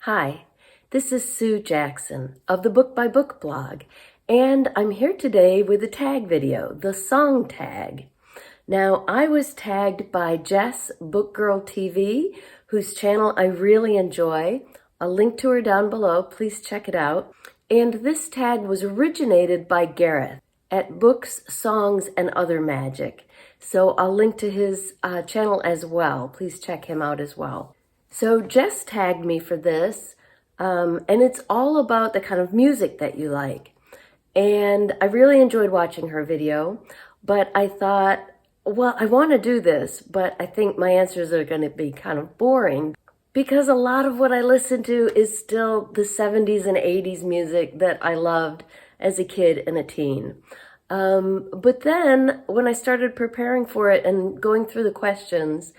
Hi, this is Sue Jackson of the Book by Book blog, and I'm here today with a tag video, the song tag. Now, I was tagged by Jess, Bookgirl TV, whose channel I really enjoy. I'll link to her down below, please check it out. And this tag was originated by Gareth at Books, Songs, and Other Magic. So I'll link to his channel as well, please check him out as well. So Jess tagged me for this, and it's all about the kind of music that you like. And I really enjoyed watching her video, but I thought, well, I want to do this, but I think my answers are going to be kind of boring because a lot of what I listen to is still the 70s and 80s music that I loved as a kid and a teen. But then when I started preparing for it and going through the questions,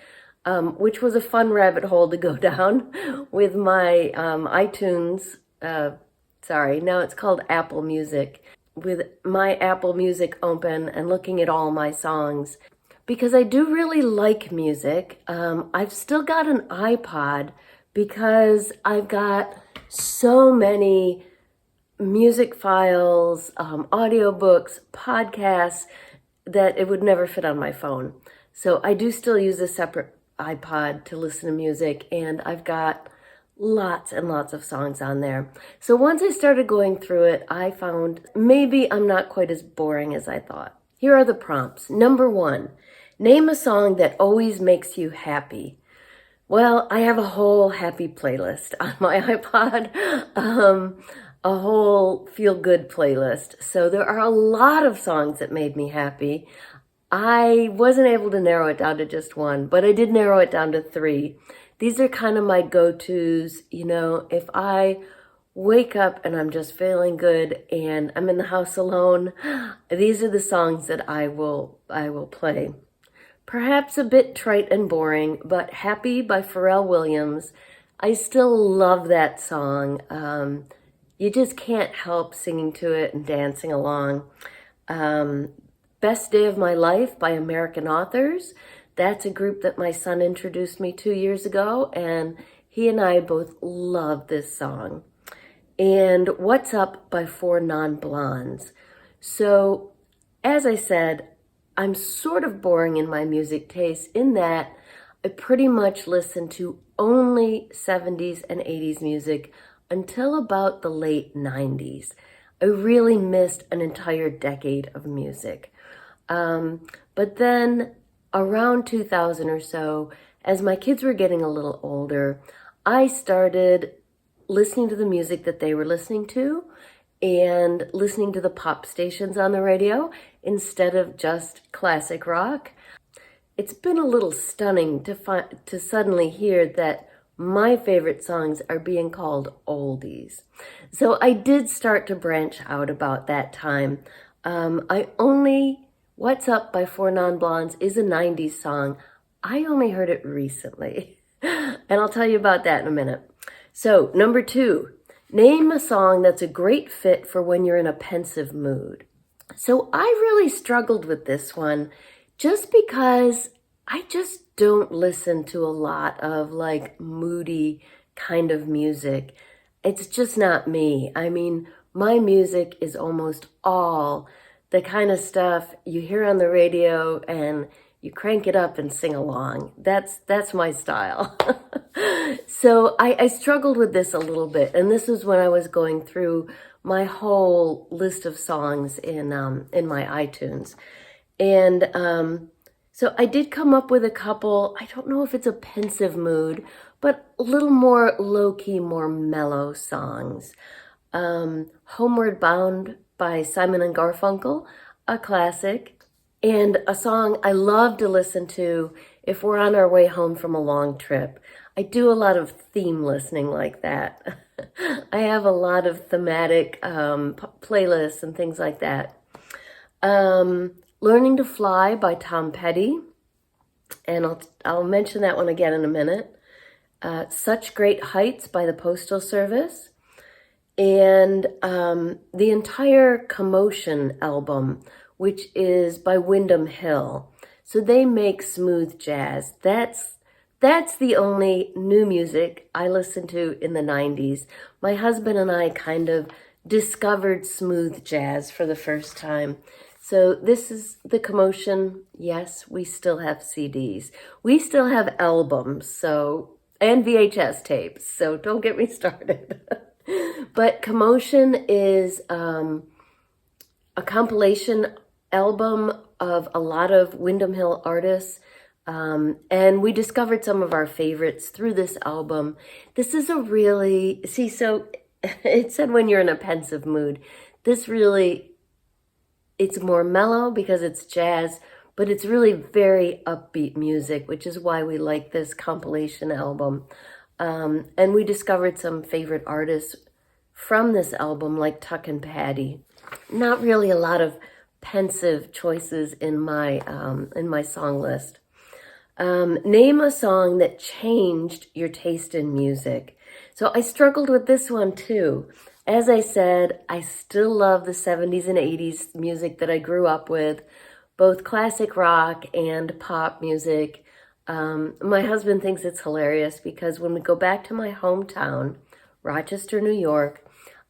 which was a fun rabbit hole to go down with my iTunes, now it's called Apple Music, with my Apple Music open and looking at all my songs. Because I do really like music, I've still got an iPod because I've got so many music files, audiobooks, podcasts that it would never fit on my phone. So I do still use a separate iPod to listen to music, and I've got lots and lots of songs on there. So once I started going through it, I found maybe I'm not quite as boring as I thought. Here are the prompts. Number 1, name a song that always makes you happy. Well, I have a whole happy playlist on my iPod, a whole feel-good playlist. So there are a lot of songs that made me happy. I wasn't able to narrow it down to just one, but I did narrow it down to 3. These are kind of my go-tos, you know, if I wake up and I'm just feeling good and I'm in the house alone, these are the songs that I will play. Perhaps a bit trite and boring, but Happy by Pharrell Williams, I still love that song. You just can't help singing to it and dancing along. Best Day of My Life by American Authors. That's a group that my son introduced me 2 years ago, and he and I both love this song. And What's Up by 4 Non-Blondes. So, as I said, I'm sort of boring in my music taste in that I pretty much listen to only 70s and 80s music until about the late 90s. I really missed an entire decade of music. But then around 2000 or so, as my kids were getting a little older, I started listening to the music that they were listening to and listening to the pop stations on the radio instead of just classic rock. It's been a little stunning to suddenly hear that my favorite songs are being called oldies. So I did start to branch out about that time. What's Up by 4 Non-Blondes is a 90s song. I only heard it recently, and I'll tell you about that in a minute. So, number 2, name a song that's a great fit for when you're in a pensive mood. So I really struggled with this one just because I just don't listen to a lot of like moody kind of music. It's just not me. I mean, my music is almost all the kind of stuff you hear on the radio and you crank it up and sing along. That's my style. So I struggled with this a little bit, and this was when I was going through my whole list of songs in my iTunes. And so I did come up with a couple, I don't know if it's a pensive mood, but a little more low-key, more mellow songs. Homeward Bound by Simon and Garfunkel, a classic, and a song I love to listen to if we're on our way home from a long trip. I do a lot of theme listening like that. I have a lot of thematic playlists and things like that. Learning to Fly by Tom Petty, and I'll mention that one again in a minute. Such Great Heights by the Postal Service. And the entire Commotion album, which is by Windham Hill. So they make smooth jazz. That's That's the only new music I listened to in the 90s. My husband and I kind of discovered smooth jazz for the first time. So this is the commotion. Yes, we still have CDs. We still have albums, and VHS tapes, so don't get me started. But Commotion is a compilation album of a lot of Windham Hill artists. And we discovered some of our favorites through this album. This is a really, so it said when you're in a pensive mood. This really, it's more mellow because it's jazz, but it's really very upbeat music, which is why we like this compilation album. And we discovered some favorite artists from this album, like Tuck and Patty. Not really a lot of pensive choices in my song list. Name a song that changed your taste in music. So I struggled with this one too. As I said, I still love the 70s and 80s music that I grew up with, both classic rock and pop music. My husband thinks it's hilarious because when we go back to my hometown, Rochester, New York,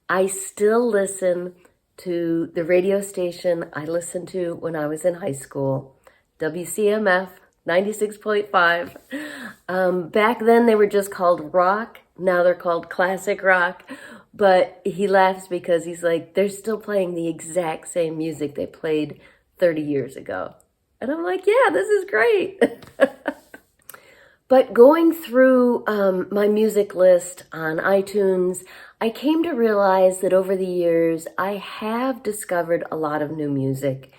I still listen to the radio station I listened to when I was in high school, WCMF 96.5. Back then they were just called rock. Now they're called classic rock. But he laughs because he's like, they're still playing the exact same music they played 30 years ago. And I'm like, yeah, this is great. But going through my music list on iTunes, I came to realize that over the years, I have discovered a lot of new music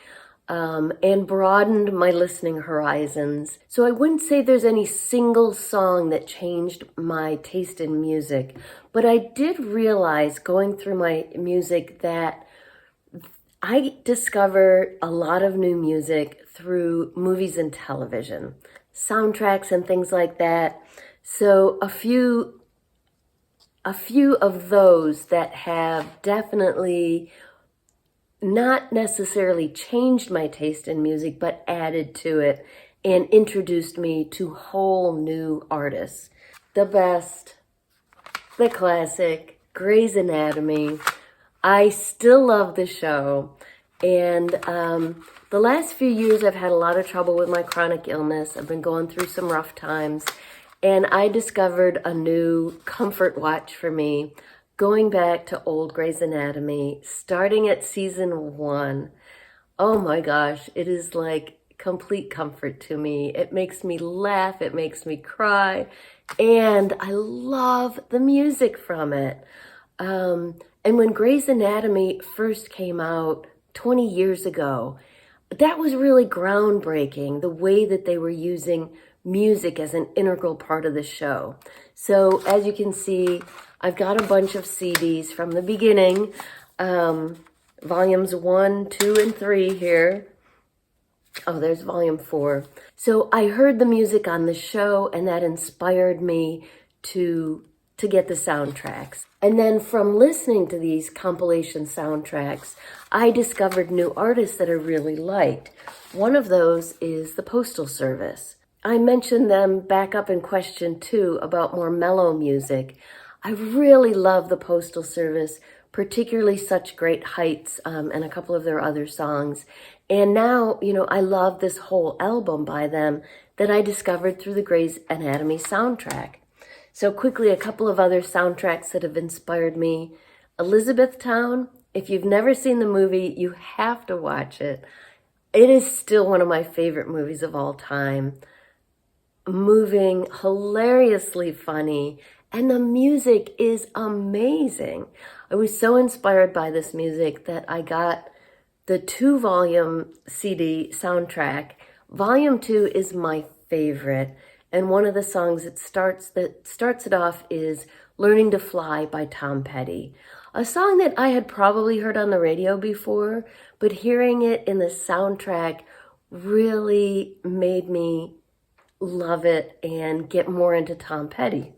and broadened my listening horizons. So I wouldn't say there's any single song that changed my taste in music, but I did realize going through my music that I discovered a lot of new music through movies and television, soundtracks and things like that. So a few of those that have definitely not necessarily changed my taste in music, but added to it and introduced me to whole new artists. The best, the classic, Grey's Anatomy. I still love the show. And the last few years, I've had a lot of trouble with my chronic illness. I've been going through some rough times. And I discovered a new comfort watch for me, going back to old Grey's Anatomy, starting at season 1. Oh my gosh, it is like complete comfort to me. It makes me laugh, it makes me cry, and I love the music from it. And when Grey's Anatomy first came out 20 years ago, that was really groundbreaking, the way that they were using music as an integral part of the show. So as you can see, I've got a bunch of CDs from the beginning, volumes 1, 2, and 3 here. Oh, there's volume 4. So I heard the music on the show, and that inspired me to get the soundtracks. And then from listening to these compilation soundtracks, I discovered new artists that I really liked. One of those is the Postal Service. I mentioned them back up in question 2 about more mellow music. I really love the Postal Service, particularly Such Great Heights and a couple of their other songs. And now, I love this whole album by them that I discovered through the Grey's Anatomy soundtrack. So quickly, a couple of other soundtracks that have inspired me. Elizabethtown, if you've never seen the movie, you have to watch it. It is still one of my favorite movies of all time. Moving, hilariously funny, and the music is amazing. I was so inspired by this music that I got the 2-volume CD soundtrack. Volume 2 is my favorite, and one of the songs that starts it off is Learning to Fly by Tom Petty, a song that I had probably heard on the radio before, but hearing it in the soundtrack really made me love it and get more into Tom Petty.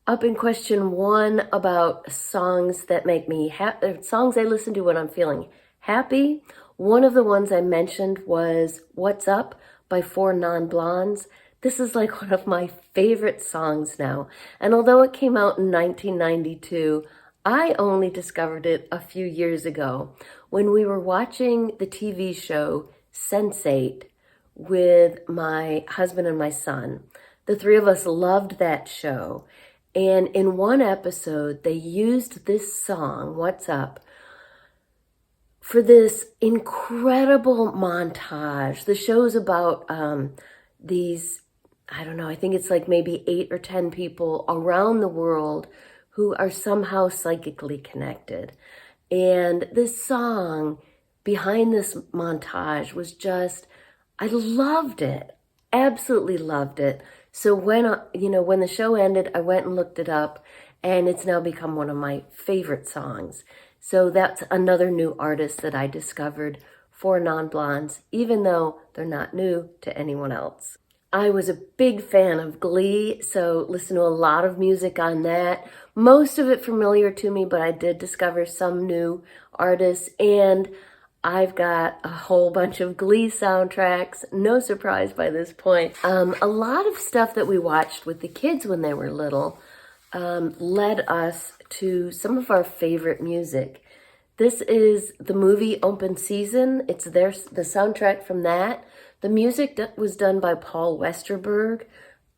Up in question 1 about songs that make me happy, songs I listen to when I'm feeling happy. One of the ones I mentioned was What's Up by 4 Non-Blondes. This is like one of my favorite songs now. And although it came out in 1992, I only discovered it a few years ago when we were watching the TV show Sense8 with my husband and my son. The three of us loved that show. And in one episode, they used this song, What's Up, for this incredible montage. The show's about these, I don't know, I think it's like maybe 8 or 10 people around the world who are somehow psychically connected. And this song behind this montage was just, I loved it, absolutely loved it. So when the show ended, I went and looked it up, and it's now become one of my favorite songs. So that's another new artist that I discovered for non-blondes, even though they're not new to anyone else. I was a big fan of Glee, so listened to a lot of music on that. Most of it familiar to me, but I did discover some new artists, and I've got a whole bunch of Glee soundtracks, no surprise by this point. A lot of stuff that we watched with the kids when they were little led us to some of our favorite music. This is the movie Open Season. It's the soundtrack from that. The music was done by Paul Westerberg.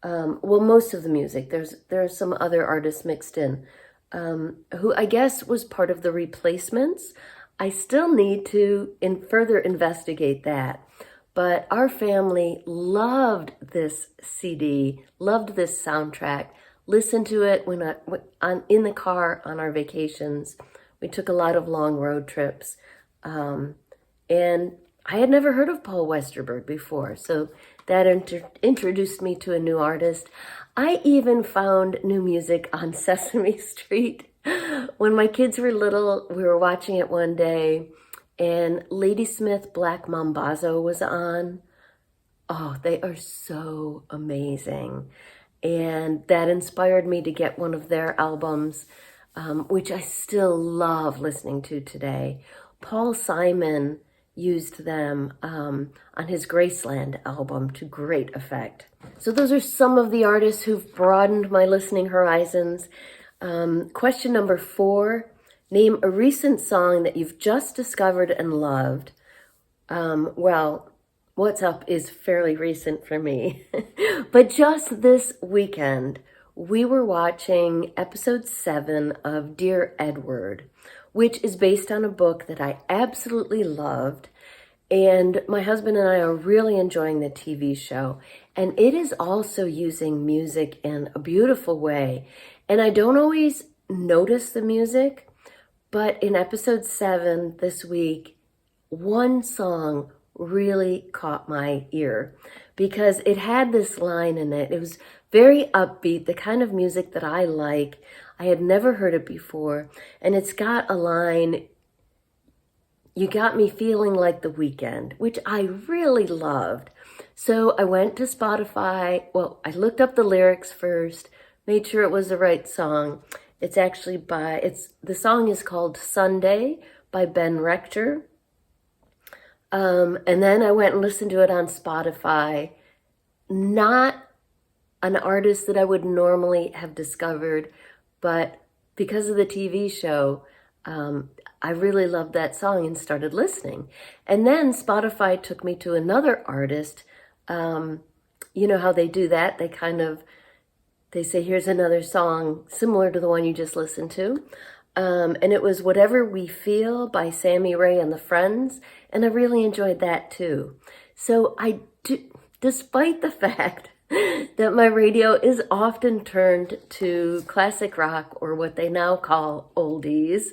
Well, most of the music. There are some other artists mixed in, who I guess was part of the Replacements. I still need to further investigate that. But our family loved this CD, loved this soundtrack, listened to it in the car on our vacations. We took a lot of long road trips. And I had never heard of Paul Westerberg before, so that introduced me to a new artist. I even found new music on Sesame Street. When my kids were little, we were watching it one day, and Ladysmith Black Mambazo was on. Oh, they are so amazing. And that inspired me to get one of their albums, which I still love listening to today. Paul Simon used them on his Graceland album to great effect. So those are some of the artists who've broadened my listening horizons. Question number 4, name a recent song that you've just discovered and loved. Well, What's Up is fairly recent for me. But just this weekend, we were watching episode 7 of Dear Edward, which is based on a book that I absolutely loved. And my husband and I are really enjoying the TV show. And it is also using music in a beautiful way. And I don't always notice the music, but in episode 7 this week, one song really caught my ear because it had this line in it. It was very upbeat, the kind of music that I like. I had never heard it before. And it's got a line, "You got me feeling like the weekend," which I really loved. So I went to Spotify. Well, I looked up the lyrics first, made sure it was the right song. It's actually the song is called Sunday by Ben Rector. And then I went and listened to it on Spotify. Not an artist that I would normally have discovered, but because of the TV show, I really loved that song and started listening. And then Spotify took me to another artist. You know how they do that? They say, here's another song similar to the one you just listened to. And it was Whatever We Feel by Sammy Ray and the Friends. And I really enjoyed that too. So despite the fact that my radio is often turned to classic rock or what they now call oldies,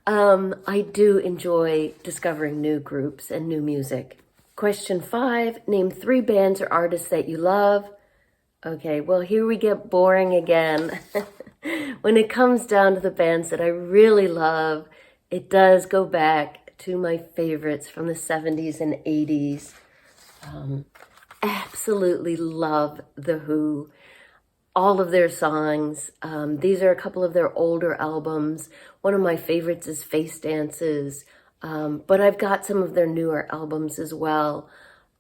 I do enjoy discovering new groups and new music. Question 5, name 3 bands or artists that you love. Okay, well, here we get boring again. When it comes down to the bands that I really love, it does go back to my favorites from the 70s and 80s. Absolutely love The Who. All of their songs. These are a couple of their older albums. One of my favorites is Face Dances. But I've got some of their newer albums as well.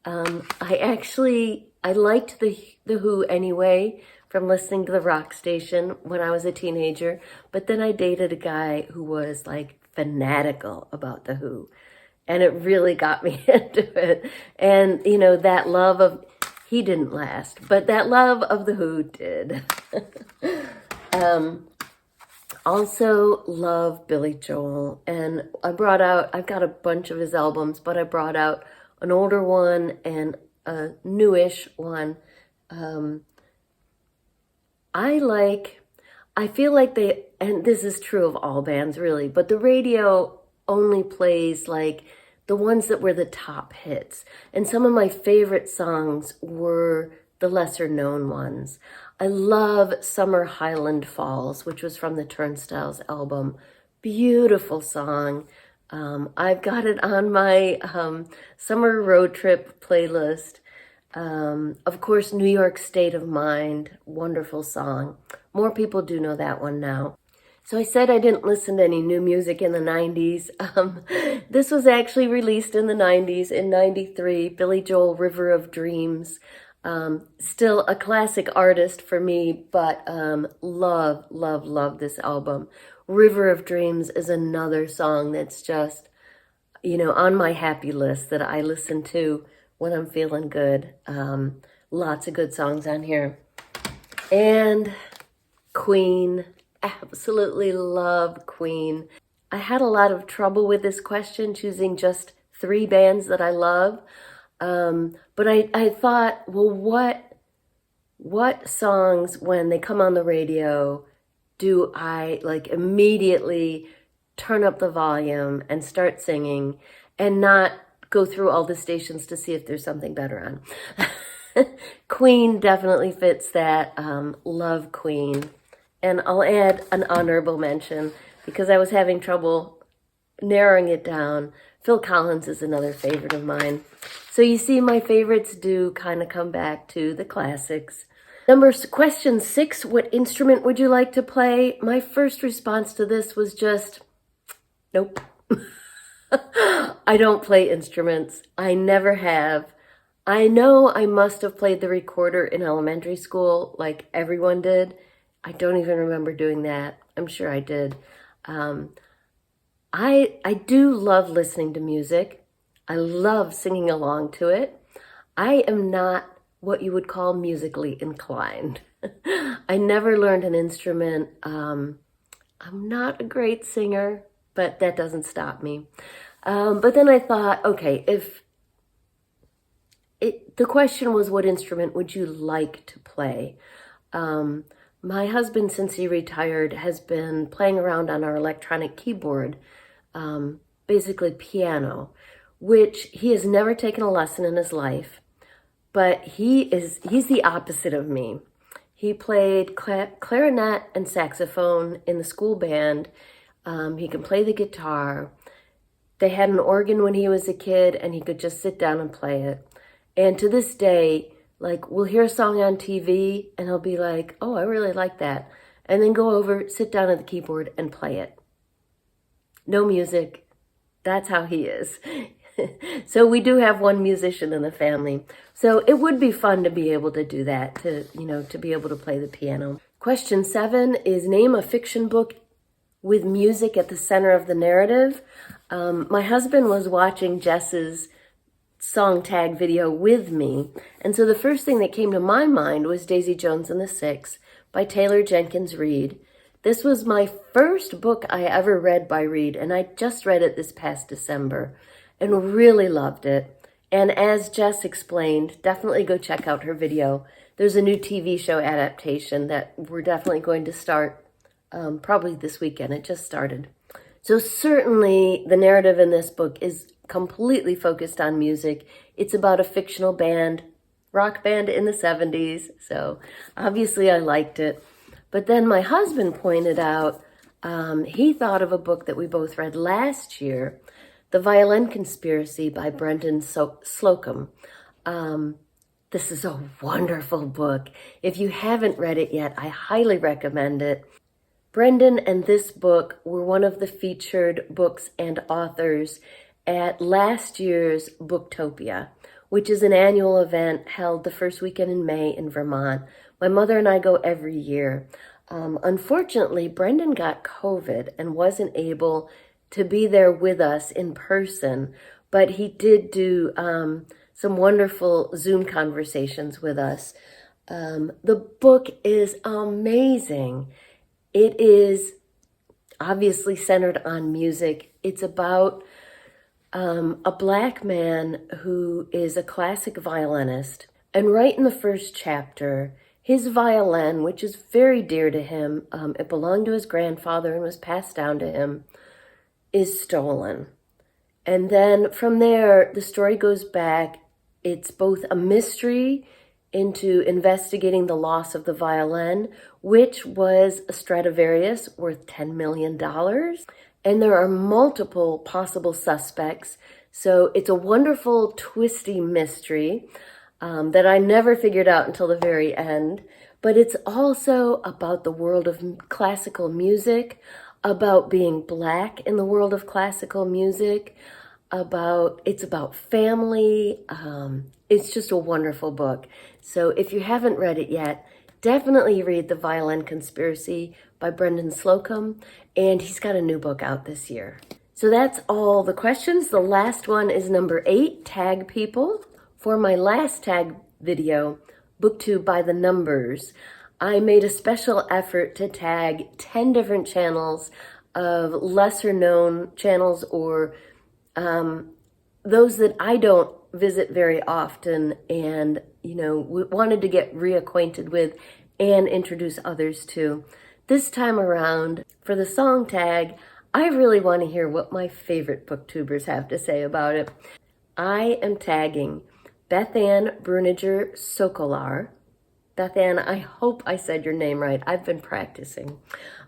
I actually I liked the Who anyway from listening to the rock station when I was a teenager, but then I dated a guy who was like fanatical about the Who, and it really got me into it. And you know, that love of, he didn't last, but that love of the Who did. Also love Billy Joel, and I've got a bunch of his albums, but I brought out an older one and a newish one. I feel like they, and this is true of all bands really, but the radio only plays like the ones that were the top hits. And some of my favorite songs were the lesser known ones. I love Summer Highland Falls, which was from the Turnstiles album. Beautiful song. I've got it on my summer road trip playlist. Of course, New York State of Mind, wonderful song. More people do know that one now. So I said I didn't listen to any new music in the 90s. This was actually released in the 90s, in 93, Billy Joel, River of Dreams. Still a classic artist for me, but love, love, love this album. River of Dreams is another song that's just, you know, on my happy list that I listen to when I'm feeling good. Lots of good songs on here. And Queen, absolutely love Queen. I had a lot of trouble with this question, choosing just 3 bands that I love. But I thought, well, what songs, when they come on the radio, do I like immediately turn up the volume and start singing and not go through all the stations to see if there's something better on? Queen definitely fits that. Love Queen. And I'll add an honorable mention because I was having trouble narrowing it down. Phil Collins is another favorite of mine. So you see, my favorites do kind of come back to the classics. Question 6, what instrument would you like to play? My first response to this was just, nope. I don't play instruments. I never have. I know I must have played the recorder in elementary school like everyone did. I don't even remember doing that. I'm sure I did. I do love listening to music. I love singing along to it. I am not what you would call musically inclined. I never learned an instrument. I'm not a great singer, but that doesn't stop me. But then I thought, okay, the question was, what instrument would you like to play? My husband, since he retired, has been playing around on our electronic keyboard, basically piano, which he has never taken a lesson in his life, but he's the opposite of me. He played clarinet and saxophone in the school band. He can play the guitar. They had an organ when he was a kid, and he could just sit down and play it. And to this day, like, we'll hear a song on TV, and he'll be like, oh, I really like that. And then go over, sit down at the keyboard, and play it. No music. That's how he is. So we do have one musician in the family. So it would be fun to be able to do that, to be able to play the piano. Question 7 is, name a fiction book with music at the center of the narrative. My husband was watching Jess's song tag video with me, and so the first thing that came to my mind was Daisy Jones and the Six by Taylor Jenkins Reid. This was my first book I ever read by Reid, and I just read it this past December and really loved it. And as Jess explained, definitely go check out her video. There's a new TV show adaptation that we're definitely going to start probably this weekend. It just started. So certainly the narrative in this book is completely focused on music. It's about a fictional band, rock band in the 70s. So obviously I liked it. But then my husband pointed out, he thought of a book that we both read last year, The Violin Conspiracy by Brendan Slocum. This is a wonderful book. If you haven't read it yet, I highly recommend it. Brendan and this book were one of the featured books and authors at last year's Booktopia, which is an annual event held the first weekend in May in Vermont. My mother and I go every year. Unfortunately, Brendan got COVID and wasn't able to be there with us in person, but he did do some wonderful Zoom conversations with us. The book is amazing. It is obviously centered on music. It's about a Black man who is a classic violinist. And right in the first chapter, his violin, which is very dear to him, it belonged to his grandfather and was passed down to him, is stolen. And then from there, the story goes back. It's both a mystery into investigating the loss of the violin, which was a Stradivarius worth $10 million. And there are multiple possible suspects. So it's a wonderful, twisty mystery that I never figured out until the very end. But it's also about the world of classical music, about being Black in the world of classical music, it's about family. It's just a wonderful book. So if you haven't read it yet, definitely read The Violin Conspiracy by Brendan Slocum, and he's got a new book out this year. So that's all the questions. The last one is number 8, tag people. For my last tag video, Booktube by the Numbers, I made a special effort to tag 10 different channels of lesser known channels or those that I don't visit very often and, wanted to get reacquainted with and introduce others to. This time around, for the song tag, I really want to hear what my favorite booktubers have to say about it. I am tagging Beth Ann Bruniger Sokolar. Beth Ann, I hope I said your name right. I've been practicing.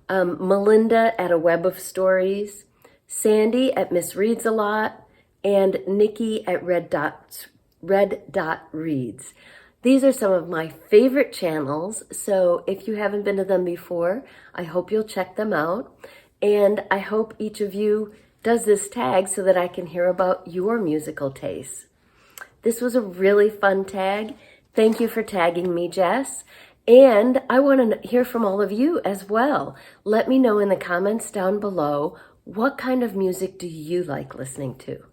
Melinda at A Web of Stories, Sandy at Miss Reads a Lot, and Nikki at Red Dot Reads. These are some of my favorite channels, so if you haven't been to them before, I hope you'll check them out. And I hope each of you does this tag so that I can hear about your musical tastes. This was a really fun tag. Thank you for tagging me, Jess. And I want to hear from all of you as well. Let me know in the comments down below, what kind of music do you like listening to?